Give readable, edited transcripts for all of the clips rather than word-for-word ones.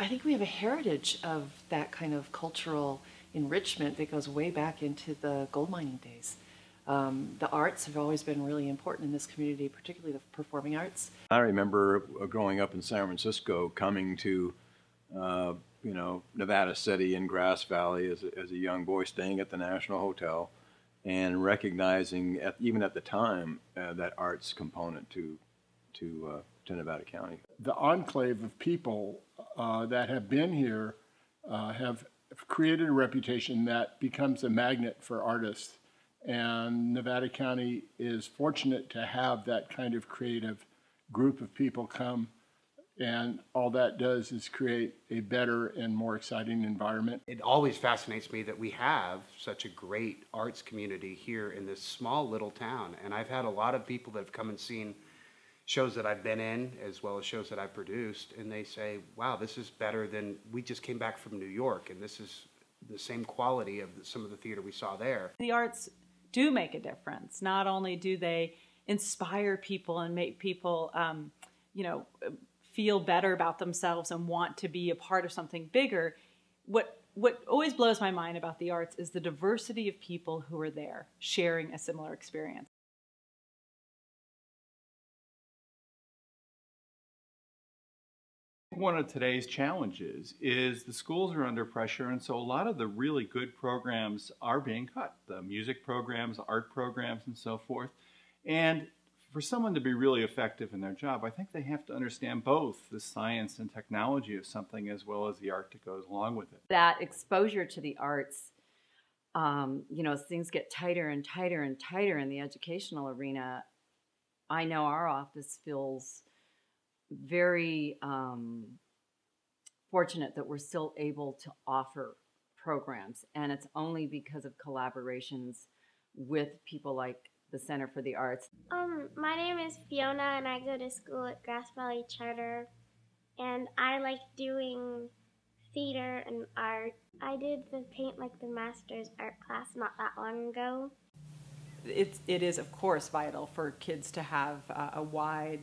I think we have a heritage of that kind of cultural enrichment that goes way back into the gold mining days. The arts have always been really important in this community, particularly the performing arts. I remember growing up in San Francisco, coming to, Nevada City in Grass Valley as a young boy, staying at the National Hotel, and recognizing, even at the time, that arts component to Nevada County. The enclave of people that have been here have created a reputation that becomes a magnet for artists. And Nevada County is fortunate to have that kind of creative group of people come, and all that does is create a better and more exciting environment. It always fascinates me that we have such a great arts community here in this small little town. And I've had a lot of people that have come and seen shows that I've been in, as well as shows that I've produced, and they say, wow, this is better than, we just came back from New York, and this is the same quality of some of the theater we saw there. The arts do make a difference. Not only do they inspire people and make people, feel better about themselves and want to be a part of something bigger. What always blows my mind about the arts is the diversity of people who are there sharing a similar experience. One of today's challenges is the schools are under pressure, and so a lot of the really good programs are being cut. The music programs, art programs, and so forth. And for someone to be really effective in their job, I think they have to understand both the science and technology of something as well as the art that goes along with it. That exposure to the arts, as things get tighter and tighter and tighter in the educational arena, I know our office feels very fortunate that we're still able to offer programs, and it's only because of collaborations with people like the Center for the Arts. My name is Fiona, and I go to school at Grass Valley Charter, and I like doing theater and art. I did the Paint Like the Masters art class not that long ago. It is, of course, vital for kids to have a wide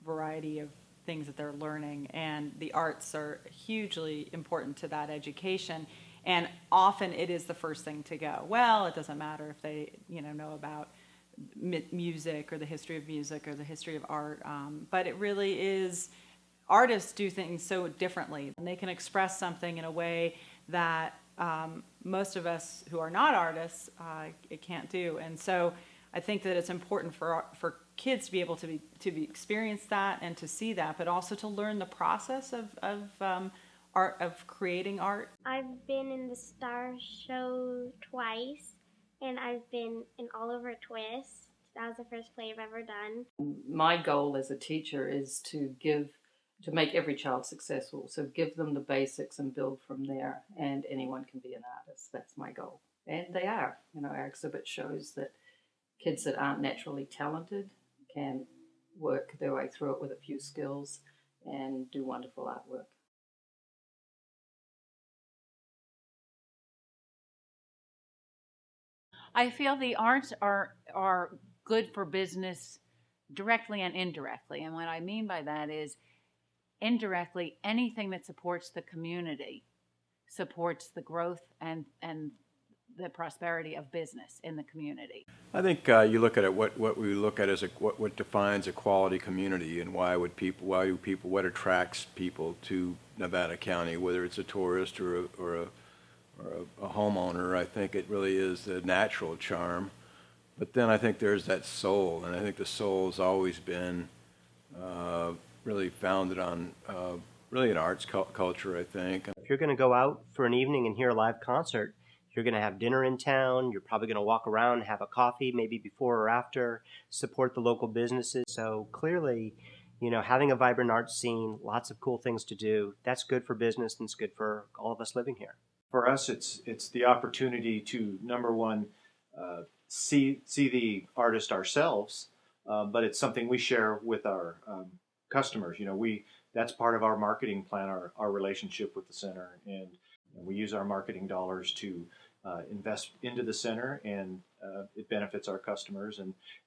variety of things that they're learning, and the arts are hugely important to that education. And often it is the first thing to go. Well, it doesn't matter if they know about music or the history of music or the history of art, but it really is, artists do things so differently, and they can express something in a way that most of us who are not artists it can't do. And so I think that it's important for kids to be able to experience that and to see that, but also to learn the process of art, of creating art. I've been in the Star Show twice, and I've been in All Over a Twist. That was the first play I've ever done. My goal as a teacher is to make every child successful. So give them the basics and build from there, and anyone can be an artist. That's my goal. And they are. Our exhibit shows that kids that aren't naturally talented can work their way through it with a few skills and do wonderful artwork. I feel the arts are good for business directly and indirectly. And what I mean by that is indirectly, anything that supports the community supports the growth and the prosperity of business in the community. I think you look at it. What we look at is what defines a quality community, and what attracts people to Nevada County, whether it's a tourist or a homeowner. I think it really is the natural charm, but then I think there's that soul, and I think the soul has always been really founded on really an arts culture. I think if you're going to go out for an evening and hear a live concert, you're going to have dinner in town, you're probably going to walk around, have a coffee, maybe before or after, support the local businesses. So clearly, having a vibrant art scene, lots of cool things to do, that's good for business and it's good for all of us living here. For us, it's the opportunity to, number one, see the artist ourselves, but it's something we share with our customers. That's part of our marketing plan, our relationship with the center, and we use our marketing dollars to invest into the center, and it benefits our customers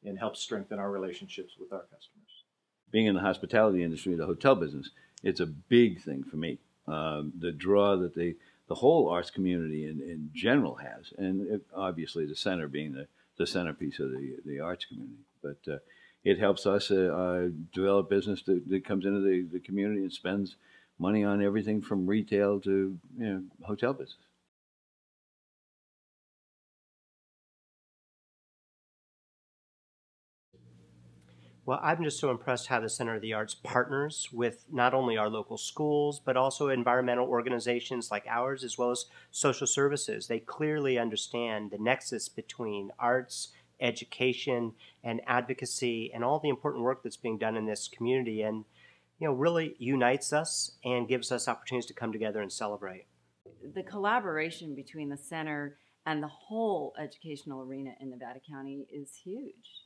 and helps strengthen our relationships with our customers. Being in the hospitality industry, the hotel business, it's a big thing for me. the draw that the whole arts community in general has, and obviously the center being the centerpiece of the arts community. But it helps us develop business that comes into the community and spends money on everything from retail to hotel business. Well, I'm just so impressed how the Center of the Arts partners with not only our local schools, but also environmental organizations like ours, as well as social services. They clearly understand the nexus between arts, education, and advocacy, and all the important work that's being done in this community, and really unites us and gives us opportunities to come together and celebrate. The collaboration between the center and the whole educational arena in Nevada County is huge.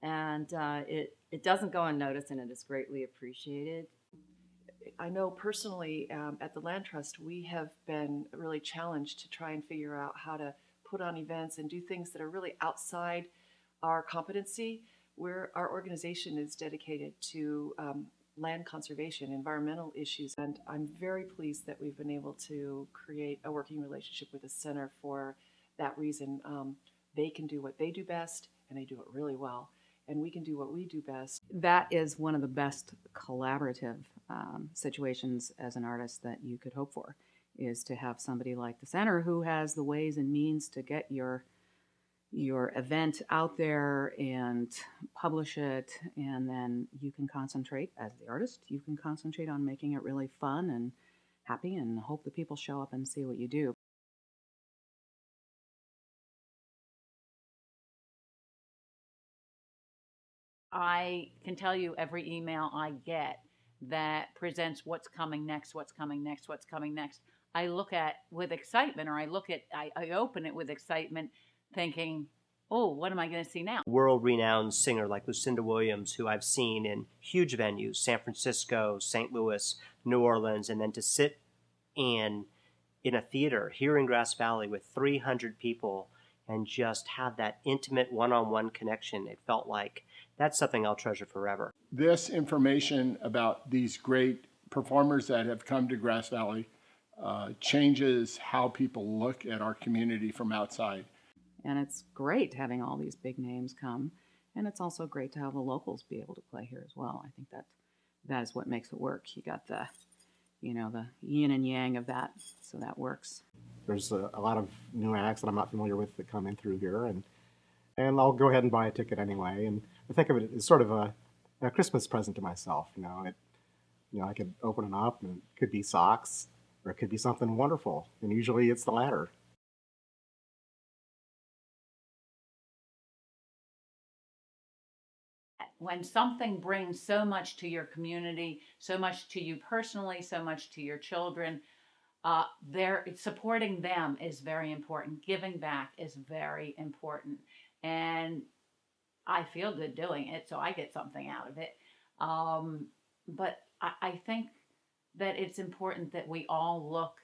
And it doesn't go unnoticed, and it is greatly appreciated. I know personally at the Land Trust, we have been really challenged to try and figure out how to put on events and do things that are really outside our competency, where our organization is dedicated to land conservation, environmental issues. And I'm very pleased that we've been able to create a working relationship with the center for that reason. They can do what they do best, and they do it really well. And we can do what we do best. That is one of the best collaborative situations as an artist that you could hope for, is to have somebody like the center who has the ways and means to get your event out there and publish it, and then you can concentrate, as the artist, you can concentrate on making it really fun and happy and hope the people show up and see what you do. I can tell you every email I get that presents what's coming next, what's coming next, what's coming next. I look at with excitement, or I open it with excitement thinking, oh, what am I going to see now? World-renowned singer like Lucinda Williams, who I've seen in huge venues, San Francisco, St. Louis, New Orleans, and then to sit in a theater here in Grass Valley with 300 people and just have that intimate one-on-one connection, it felt like that's something I'll treasure forever. This information about these great performers that have come to Grass Valley changes how people look at our community from outside. And it's great having all these big names come. And it's also great to have the locals be able to play here as well. I think that is what makes it work. You got the yin and yang of that, so that works. There's a lot of new acts that I'm not familiar with that come in through here, and I'll go ahead and buy a ticket anyway. And I think of it as sort of a Christmas present to myself. I could open it up, and it could be socks, or it could be something wonderful, and usually it's the latter. When something brings so much to your community, so much to you personally, so much to your children, supporting them is very important. Giving back is very important. And I feel good doing it, so I get something out of it. But I think that it's important that we all look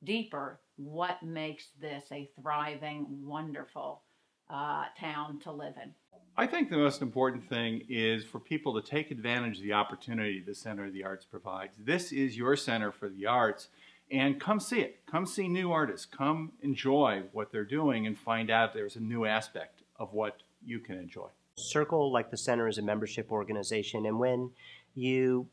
deeper. What makes this a thriving, wonderful town to live in? I think the most important thing is for people to take advantage of the opportunity the Center of the Arts provides. This is your Center for the Arts, and come see it. Come see new artists. Come enjoy what they're doing and find out there's a new aspect of what you can enjoy. Circle, like the center, is a membership organization, and when you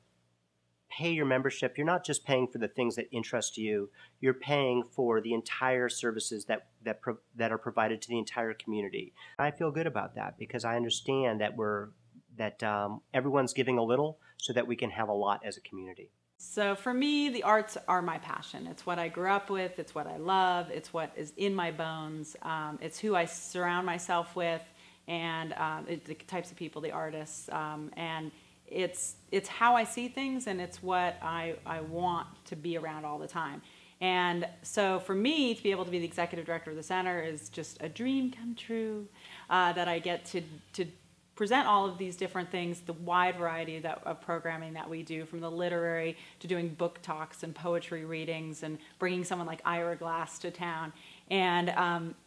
pay your membership, you're not just paying for the things that interest you, you're paying for the entire services that are provided to the entire community. I feel good about that because I understand that everyone's giving a little so that we can have a lot as a community. So for me, the arts are my passion. It's what I grew up with. It's what I love. It's what is in my bones. It's who I surround myself with, and the types of people, the artists, and it's how I see things, and it's what I want to be around all the time. And so for me to be able to be the executive director of the center is just a dream come true, that I get to present all of these different things, the wide variety of programming that we do, from the literary to doing book talks and poetry readings and bringing someone like Ira Glass to town, and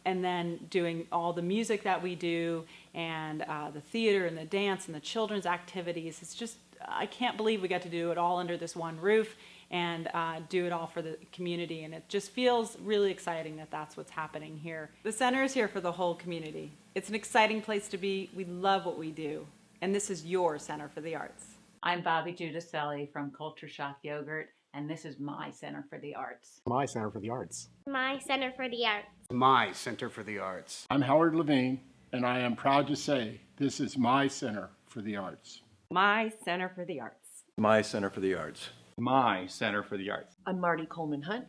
then doing all the music that we do, and the theater and the dance and the children's activities. It's just, I can't believe we get to do it all under this one roof, and do it all for the community. And it just feels really exciting that that's what's happening here. The center is here for the whole community. It's an exciting place to be. We love what we do. And this is your Center for the Arts. I'm Bobby Giudicelli from Culture Shock Yogurt, and this is my Center for the Arts. My Center for the Arts. My Center for the Arts. My Center for the Arts. I'm Howard Levine, and I am proud to say this is my Center for the Arts. My Center for the Arts. My Center for the Arts. My Center for the Arts. I'm Marty Coleman Hunt,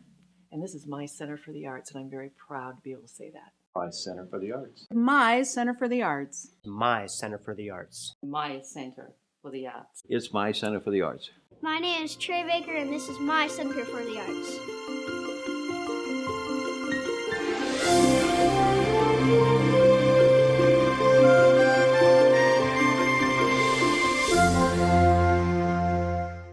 and this is my Center for the Arts, and I'm very proud to be able to say that. My Center for the Arts. My Center for the Arts. My Center for the Arts. My Center for the Arts. It's my Center for the Arts. My name is Trey Baker, and this is my Center for the Arts.